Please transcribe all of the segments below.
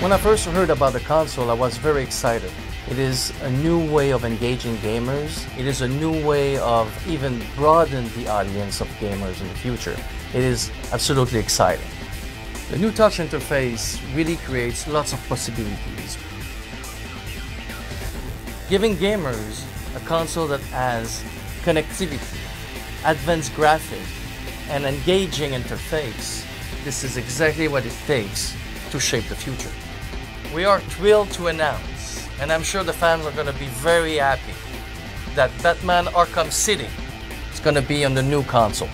When I first heard about the console, I was very excited. It is a new way of engaging gamers. It is a new way of even broaden the audience of gamers in the future. It is absolutely exciting. The new touch interface really creates lots of possibilities. Giving gamers a console that has connectivity, advanced graphics, and engaging interface, this is exactly what it takes to shape the future. We are thrilled to announce, and I'm sure the fans are going to be very happy, that Batman Arkham City is going to be on the new console.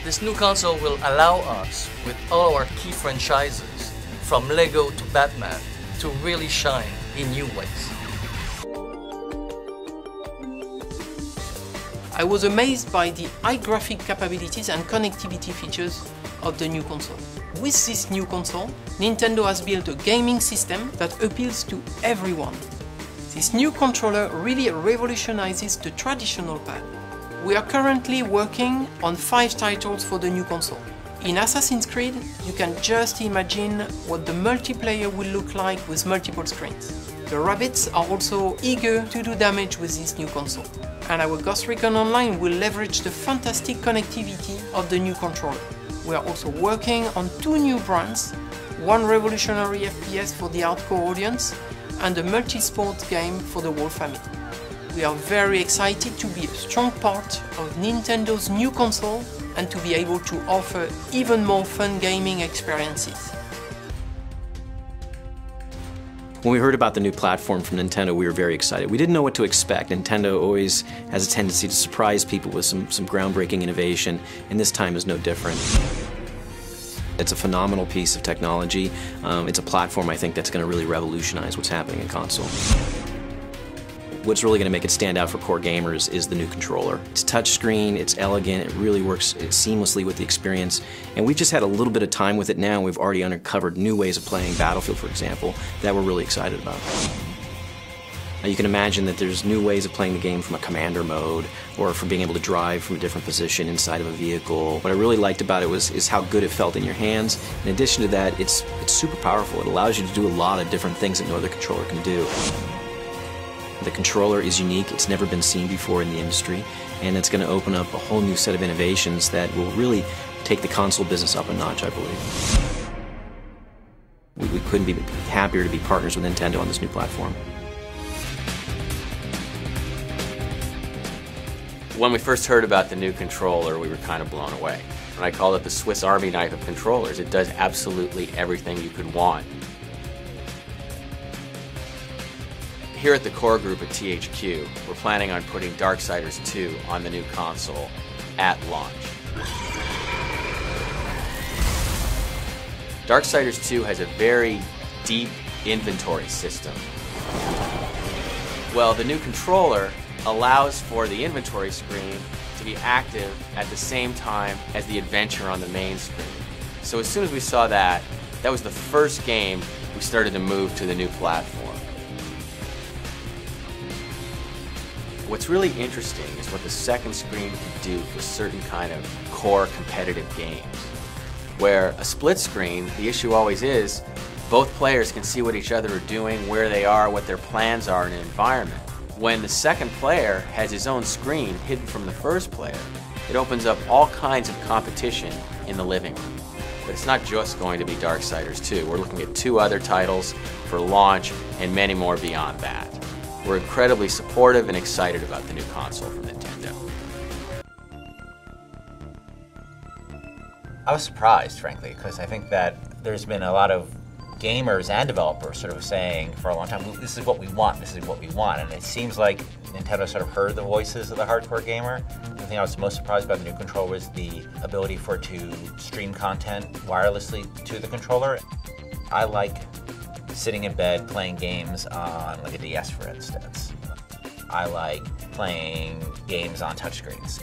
This new console will allow us, with all our key franchises, from Lego to Batman, to really shine in new ways. I was amazed by the high graphic capabilities and connectivity features of the new console. With this new console, Nintendo has built a gaming system that appeals to everyone. This new controller really revolutionizes the traditional pad. We are currently working on 5 titles for the new console. In Assassin's Creed, you can just imagine what the multiplayer will look like with multiple screens. The rabbits are also eager to do damage with this new console. And our Ghost Recon Online will leverage the fantastic connectivity of the new controller. We are also working on 2 new brands, one revolutionary FPS for the hardcore audience and a multi-sport game for the whole family. We are very excited to be a strong part of Nintendo's new console and to be able to offer even more fun gaming experiences. When we heard about the new platform from Nintendo, we were very excited. We didn't know what to expect. Nintendo always has a tendency to surprise people with some groundbreaking innovation, and this time is no different. It's a phenomenal piece of technology. It's a platform, I think, that's going to really revolutionize what's happening in console. What's really going to make it stand out for core gamers is the new controller. It's touchscreen, it's elegant, it really works seamlessly with the experience, and we've just had a little bit of time with it now, and we've already uncovered new ways of playing Battlefield, for example, that we're really excited about. Now you can imagine that there's new ways of playing the game from a commander mode, or from being able to drive from a different position inside of a vehicle. What I really liked about it is how good it felt in your hands. In addition to that, it's super powerful. It allows you to do a lot of different things that no other controller can do. The controller is unique, it's never been seen before in the industry, and it's going to open up a whole new set of innovations that will really take the console business up a notch, I believe. We couldn't be happier to be partners with Nintendo on this new platform. When we first heard about the new controller, we were kind of blown away. And I call it the Swiss Army knife of controllers. It does absolutely everything you could want. Here at the core group at THQ, we're planning on putting Darksiders 2 on the new console at launch. Darksiders 2 has a very deep inventory system. Well, the new controller allows for the inventory screen to be active at the same time as the adventure on the main screen. So as soon as we saw that, that was the first game we started to move to the new platform. What's really interesting is what the second screen can do for certain kind of core competitive games. Where a split screen, the issue always is, both players can see what each other are doing, where they are, what their plans are in an environment. When the second player has his own screen hidden from the first player, it opens up all kinds of competition in the living room. But it's not just going to be Darksiders 2. We're looking at 2 other titles for launch and many more beyond that. We're incredibly supportive and excited about the new console from Nintendo. I was surprised, frankly, because I think that there's been a lot of gamers and developers sort of saying for a long time, this is what we want, this is what we want. And it seems like Nintendo sort of heard the voices of the hardcore gamer. The thing I was most surprised about the new controller was the ability for it to stream content wirelessly to the controller. I like sitting in bed playing games on like a DS, for instance. I like playing games on touchscreens.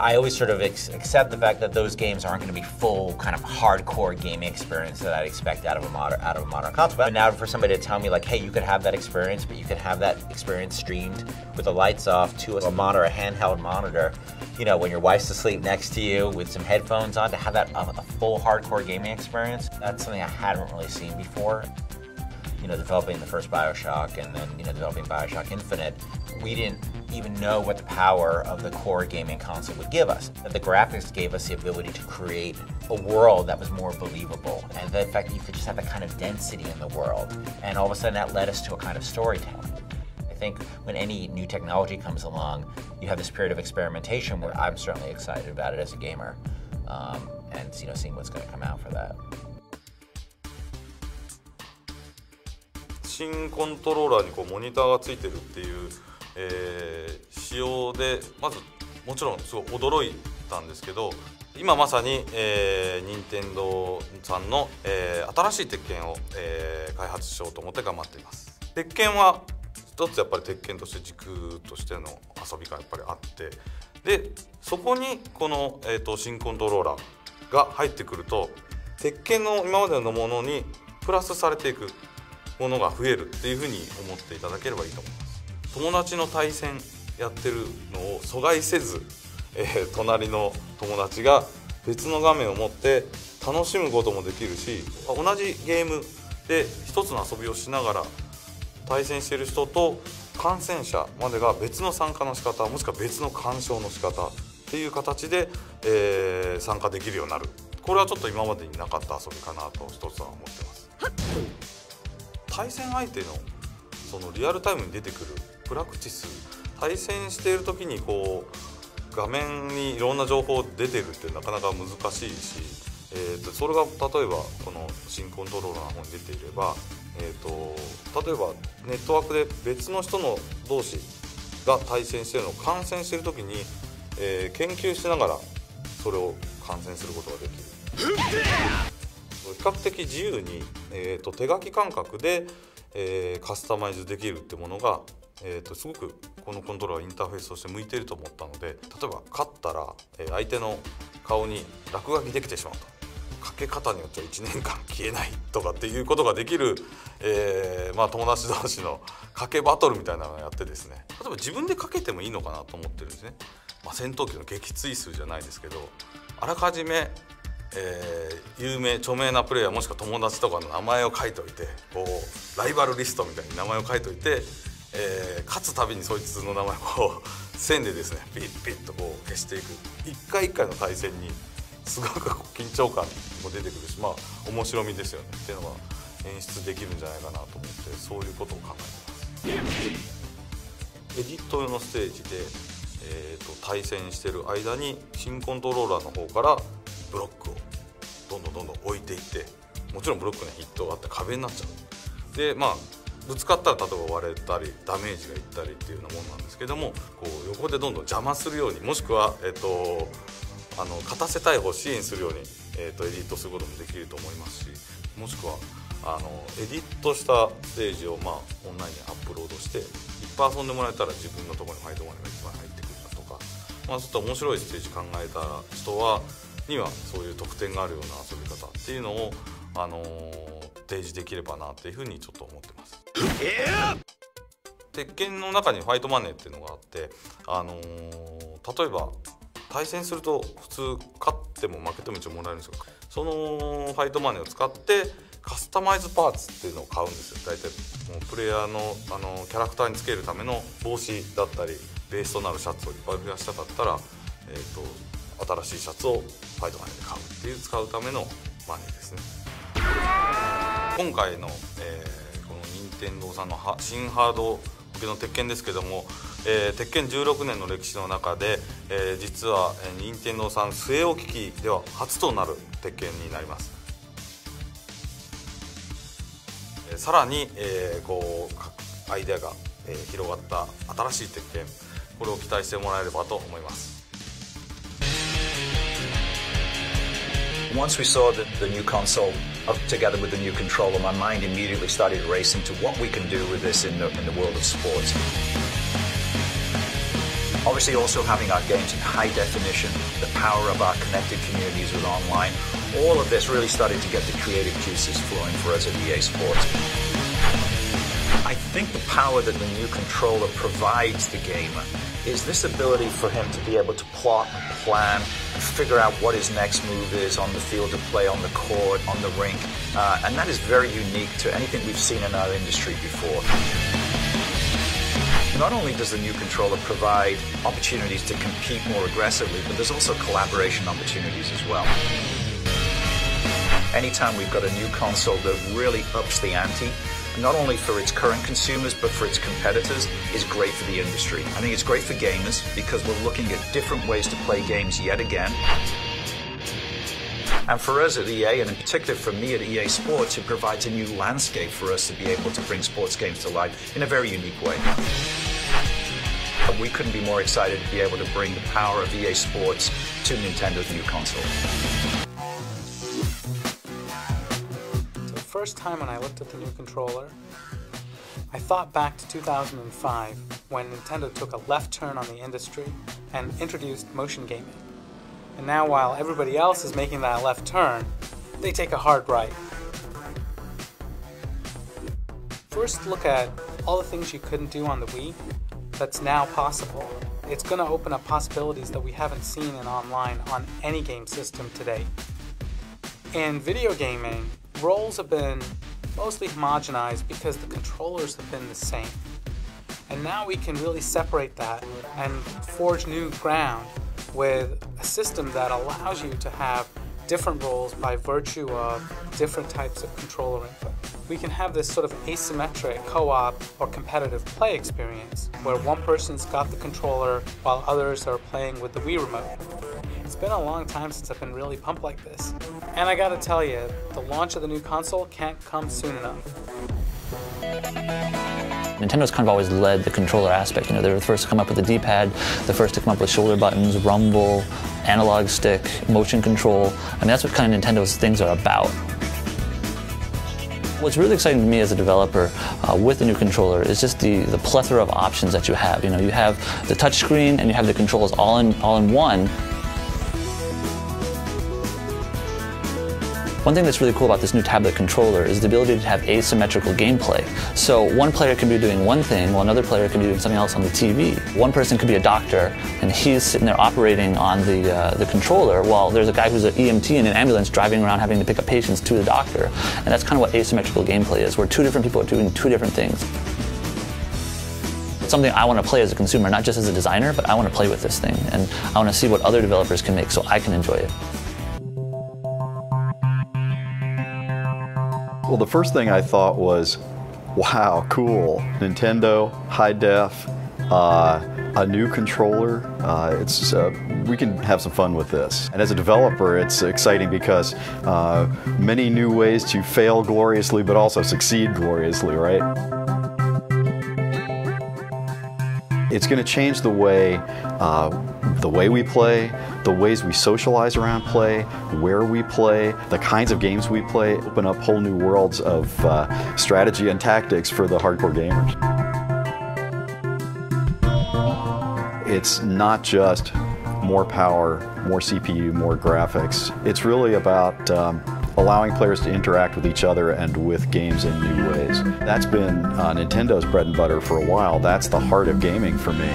I always sort of accept the fact that those games aren't going to be full kind of hardcore gaming experience that I'd expect out of a modern console. But now for somebody to tell me like, hey, you could have that experience, but you could have that experience streamed with the lights off to a monitor, a handheld monitor, you know, when your wife's asleep next to you with some headphones on, to have that a full hardcore gaming experience, that's something I hadn't really seen before. developing the first BioShock and then, developing BioShock Infinite, we didn't even know what the power of the core gaming console would give us. That the graphics gave us the ability to create a world that was more believable, and the fact that you could just have that kind of density in the world. And all of a sudden that led us to a kind of storytelling. I think when any new technology comes along, you have this period of experimentation where I'm certainly excited about it as a gamer, and seeing what's going to come out for that. 新コントローラーにモニターがついてるっていう、仕様でまずもちろんすごい驚いたんですけど、今まさに、任天堂さんの、新しい鉄拳を、開発しようと思って頑張っています。鉄拳は一つやっぱり鉄拳として軸としての遊びがやっぱりあって、でそこにこの、新コントローラーが入ってくると、鉄拳の今までのものにプラスされていくものが増えるっていうふうに思っていただければいいと思います。友達の対戦やってるのを阻害せず、隣の友達が別の画面を持って楽しむこともできるし、同じゲームで一つの遊びをしながら対戦している人と観戦者までが別の参加の仕方、もしくは別の鑑賞の仕方っていう形で、参加できるようになる。これはちょっと今までになかった遊びかなと一つは思ってます。対戦相手のそのリアルタイムに出てくるプラクティス、対戦している時に画面にいろんな情報出てるってなかなか難しいし、それが例えばこの新コントローラーの方に出ていれば、例えばネットワークで別の人の同士が対戦しているのを観戦している時に、研究しながらそれを観戦することができる。比較的自由に、手書き感覚で、カスタマイズできるってものが、すごくこのコントローラーインターフェースとして向いていると思ったので、例えば勝ったら、相手の顔に落書きできてしまうと、かけ方によっては1年間消えないとかっていうことができる、友達同士のかけバトルみたいなのをやってですね、例えば自分でかけてもいいのかなと思ってるんですね。戦闘機の撃墜数じゃないですけど、あらかじめ有名著名なプレイヤーもしくは友達とかの名前を書いておいて、ライバルリストみたいに名前を書いておいて、勝つたびにそいつの名前を線でですねピッピッと消していく、一回一回の対戦にすごく緊張感も出てくるし、面白みですよねっていうのが演出できるんじゃないかなと思って、そういうことを考えてます。エディット用のステージで、対戦してる間に新コントローラーの方からブロックをどんどん置いていって、もちろんブロックにヒットがあって壁になっちゃう。でぶつかったら例えば割れたりダメージがいったりっていうようなものなんですけども、横でどんどん邪魔するように、もしくは、勝たせたい方を支援するように、エディットすることもできると思いますし、もしくはエディットしたステージを、オンラインにアップロードしていっぱい遊んでもらえたら自分のところにファイトマネーがいっぱい入ってくるだとか、ちょっと面白いステージ考えた人にはそういう特典があるような遊び方っていうのを、提示できればなっていうふうにちょっと思ってます。鉄拳の中にファイトマネーっていうのがあって、例えば対戦すると普通勝っても負けても一応もらえるんですよ。そのファイトマネーを使ってカスタマイズパーツっていうのを買うんですよ。大体もうプレイヤーの、キャラクターにつけるための帽子だったりベースとなるシャツをいっぱい増やしたかったら、新しいシャツをファイトマネーで買うっていう使うためのマネーですね。今回の、この任天堂さんの新ハード向けの鉄拳ですけども、鉄拳16年の歴史の中で、実は任天堂さん据え置き機では初となる鉄拳になります。さらに、アイデアが、広がった新しい鉄拳、これを期待してもらえればと思います。Once we saw the new console together with the new controller, my mind immediately started racing to what we can do with this in the world of sports. Obviously also having our games in high definition, the power of our connected communities with online, all of this really started to get the creative juices flowing for us at EA Sports. I think the power that the new controller provides the gamer is this ability for him to be able to plot and plan and figure out what his next move is on the field of play, on the court, on the rink. And that is very unique to anything we've seen in our industry before. Not only does the new controller provide opportunities to compete more aggressively, but there's also collaboration opportunities as well. Anytime we've got a new console that really ups the ante, not only for its current consumers, but for its competitors, is great for the industry. I think it's great for gamers because we're looking at different ways to play games yet again. And for us at EA, and in particular for me at EA Sports, it provides a new landscape for us to be able to bring sports games to life in a very unique way. We couldn't be more excited to be able to bring the power of EA Sports to Nintendo's new console. The first time when I looked at the new controller, I thought back to 2005 when Nintendo took a left turn on the industry and introduced motion gaming. And now while everybody else is making that left turn, they take a hard right. First look at all the things you couldn't do on the Wii that's now possible. It's going to open up possibilities that we haven't seen in online on any game system today. In video gaming, roles have been mostly homogenized because the controllers have been the same. And now we can really separate that and forge new ground with a system that allows you to have different roles by virtue of different types of controller input. We can have this sort of asymmetric co-op or competitive play experience where one person's got the controller while others are playing with the Wii remote. It's been a long time since I've been really pumped like this. And I gotta tell you, the launch of the new console can't come soon enough. Nintendo's kind of always led the controller aspect. You know, they were the first to come up with the D-pad, the first to come up with shoulder buttons, rumble, analog stick, motion control. I mean, that's what kind of Nintendo's things are about. What's really exciting to me as a developer with the new controller is just the plethora of options that you have. You know, you have the touchscreen and you have the controls all in one. One thing that's really cool about this new tablet controller is the ability to have asymmetrical gameplay. So one player can be doing one thing while another player can be doing something else on the TV. One person could be a doctor and he's sitting there operating on the controller while there's a guy who's an EMT in an ambulance driving around having to pick up patients to the doctor. And that's kind of what asymmetrical gameplay is, where two different people are doing two different things. It's something I want to play as a consumer, not just as a designer, but I want to play with this thing. And I want to see what other developers can make so I can enjoy it. Well, the first thing I thought was, wow, cool. Nintendo, high def, a new controller. We can have some fun with this. And as a developer, it's exciting because many new ways to fail gloriously, but also succeed gloriously, right? It's going to change the way we play, the ways we socialize around play, where we play, the kinds of games we play, open up whole new worlds of strategy and tactics for the hardcore gamers. It's not just more power, more CPU, more graphics. It's really about allowing players to interact with each other and with games in new ways. That's been Nintendo's bread and butter for a while. That's the heart of gaming for me.